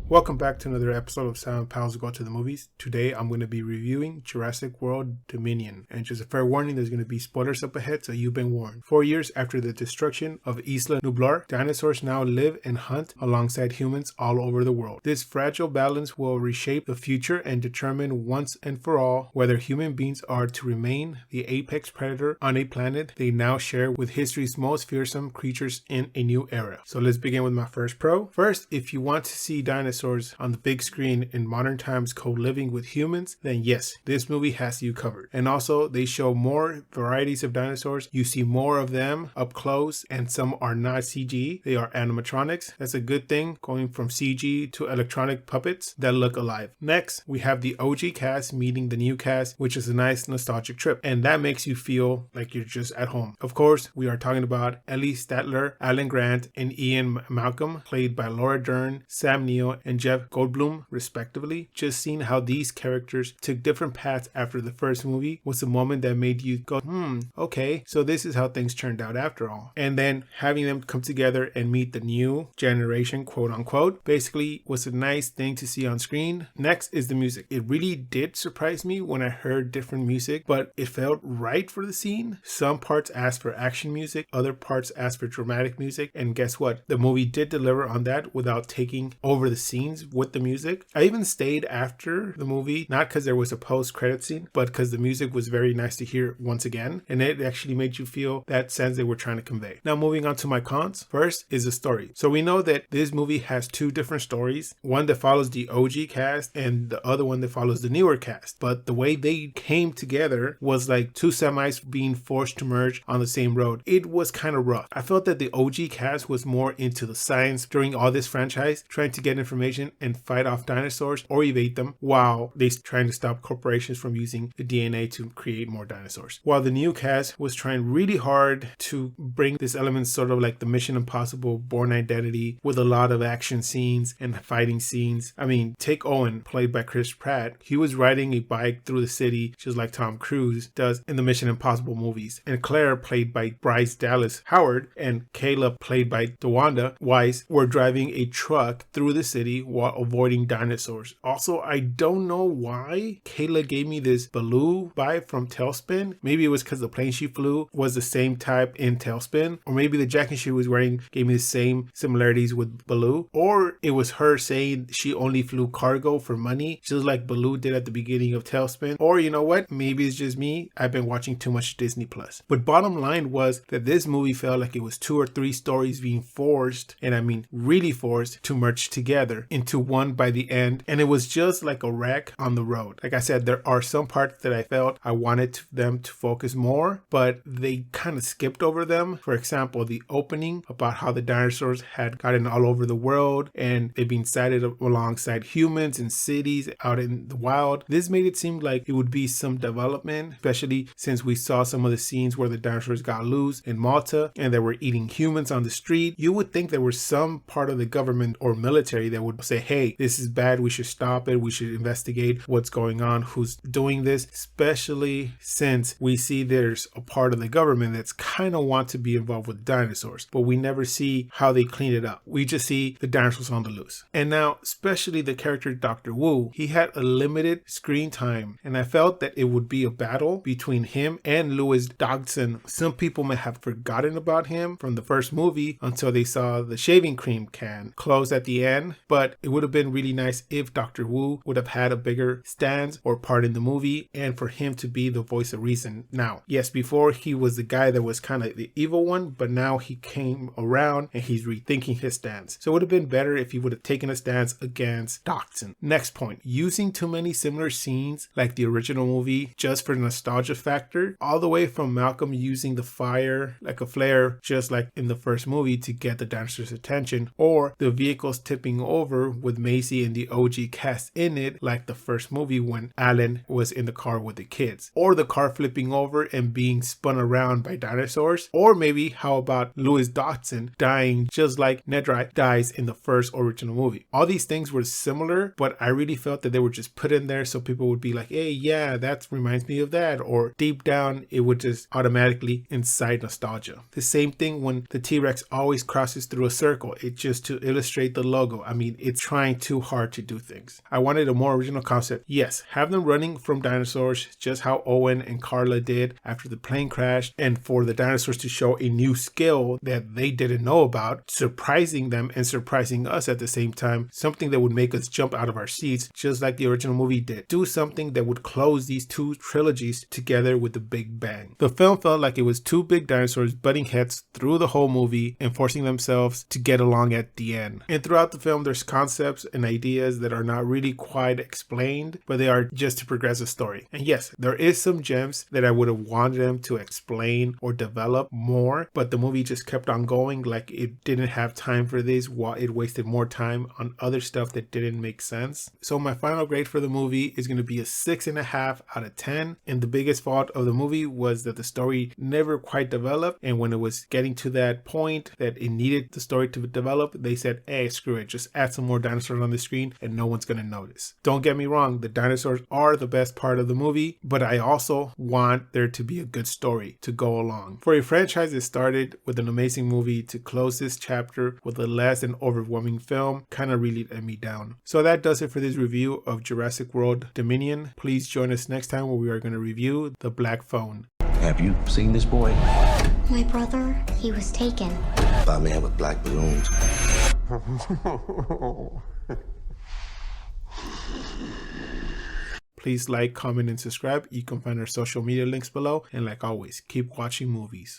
Welcome back to another episode of Silent Pals Go to the Movies. Today I'm going to be reviewing Jurassic World Dominion. And just a fair warning, there's going to be spoilers up ahead, so you've been warned. 4 years after the destruction of Isla Nublar, dinosaurs now live and hunt alongside humans all over the world. This fragile balance will reshape the future and determine once and for all whether human beings are to remain the apex predator on a planet they now share with history's most fearsome creatures in a new era. So let's begin with my first pro. First, if you want to see dinosaurs on the big screen in modern times co-living with humans, then yes, this movie has you covered. And also, they show more varieties of dinosaurs. You see more of them up close, and some are not CG. They are animatronics. That's a good thing, going from CG to electronic puppets that look alive. Next, we have the OG cast meeting the new cast, which is a nice nostalgic trip, and that makes you feel like you're just at home. Of course, we are talking about Ellie Statler, Alan Grant, and Ian Malcolm, played by Laura Dern, Sam Neill, and Jeff Goldblum, respectively. Just seeing how these characters took different paths after the first movie was a moment that made you go, okay, so this is how things turned out after all. And then having them come together and meet the new generation, quote unquote, basically was a nice thing to see on screen. Next is the music. It really did surprise me when I heard different music, but it felt right for the scene. Some parts asked for action music, other parts asked for dramatic music, and guess what? The movie did deliver on that without taking over the scenes with the music. I even stayed after the movie, not because there was a post-credit scene, but because the music was very nice to hear once again, and it actually made you feel that sense they were trying to convey. Now moving on to my cons. First is the story. So we know that this movie has two different stories, one that follows the OG cast and the other one that follows the newer cast, but the way they came together was like two semis being forced to merge on the same road. It was kind of rough. I felt that the OG cast was more into the science during all this franchise, trying to get information and fight off dinosaurs or evade them, while they trying to stop corporations from using the DNA to create more dinosaurs. While the new cast was trying really hard to bring this element sort of like the Mission Impossible Bourne Identity with a lot of action scenes and fighting scenes. I mean, take Owen, played by Chris Pratt. He was riding a bike through the city just like Tom Cruise does in the Mission Impossible movies. And Claire, played by Bryce Dallas Howard, and Kayla, played by DeWanda Wise, were driving a truck through the city while avoiding dinosaurs. Also, I don't know why Kayla gave me this Baloo vibe from Tailspin. Maybe it was because the plane she flew was the same type in Tailspin, or maybe the jacket she was wearing gave me the same similarities with Baloo, or it was her saying she only flew cargo for money, just like Baloo did at the beginning of Tailspin. Or you know what? Maybe it's just me. I've been watching too much Disney Plus. But bottom line was that this movie felt like it was 2 or 3 stories being forced, and I mean really forced, to merge together into one by the end, and it was just like a wreck on the road. Like I said, there are some parts that I felt I wanted them to focus more, but they kind of skipped over them. For example, the opening about how the dinosaurs had gotten all over the world and they'd been sighted alongside humans in cities out in the wild. This made it seem like it would be some development, especially since we saw some of the scenes where the dinosaurs got loose in Malta and they were eating humans on the street. You would think there was some part of the government or military that would say, hey, this is bad, we should stop it, we should investigate what's going on, who's doing this, especially since we see there's a part of the government that's kind of want to be involved with dinosaurs, but we never see how they clean it up. We just see the dinosaurs on the loose. And now, especially the character Dr. Wu, he had a limited screen time, and I felt that it would be a battle between him and Lewis Dodgson. Some people may have forgotten about him from the first movie until they saw the shaving cream can close at the end, but it would have been really nice if Dr. Wu would have had a bigger stance or part in the movie, and for him to be the voice of reason now. Yes, before he was the guy that was kind of the evil one, but now he came around and he's rethinking his stance. So it would have been better if he would have taken a stance against Dodgson. Next point, using too many similar scenes like the original movie just for nostalgia factor, all the way from Malcolm using the fire like a flare just like in the first movie to get the dinosaurs' attention, or the vehicles tipping over with Macy and the OG cast in it like the first movie when Alan was in the car with the kids, or the car flipping over and being spun around by dinosaurs, or maybe how about Lewis Dodgson dying just like Nedry dies in the first original movie. All these things were similar, but I really felt that they were just put in there so people would be like, hey, yeah, that reminds me of that, or deep down it would just automatically incite nostalgia. The same thing when the T-Rex always crosses through a circle, it just to illustrate the logo. I mean, it's trying too hard to do things. I wanted a more original concept. Yes, have them running from dinosaurs, just how Owen and Carla did after the plane crashed, and for the dinosaurs to show a new skill that they didn't know about, surprising them and surprising us at the same time, something that would make us jump out of our seats, just like the original movie did. Do something that would close these two trilogies together with the big bang. The film felt like it was two big dinosaurs butting heads through the whole movie and forcing themselves to get along at the end. And throughout the film, there's concepts and ideas that are not really quite explained, but they are just to progress the story. And yes, there is some gems that I would have wanted them to explain or develop more, but the movie just kept on going like it didn't have time for this while it wasted more time on other stuff that didn't make sense. So my final grade for the movie is going to be a 6.5 out of 10. And the biggest fault of the movie was that the story never quite developed. And when it was getting to that point that it needed the story to develop, they said, hey, screw it, just add some more dinosaurs on the screen and no one's going to notice. Don't get me wrong, the dinosaurs are the best part of the movie, but I also want there to be a good story to go along. For a franchise that started with an amazing movie to close this chapter with a less than overwhelming film kind of really let me down. So that does it for this review of Jurassic World Dominion. Please join us next time where we are going to review The Black Phone. Have you seen this boy? My brother, he was taken. By a man with black balloons. Please like, comment, and subscribe. You can find our social media links below. And like always, keep watching movies.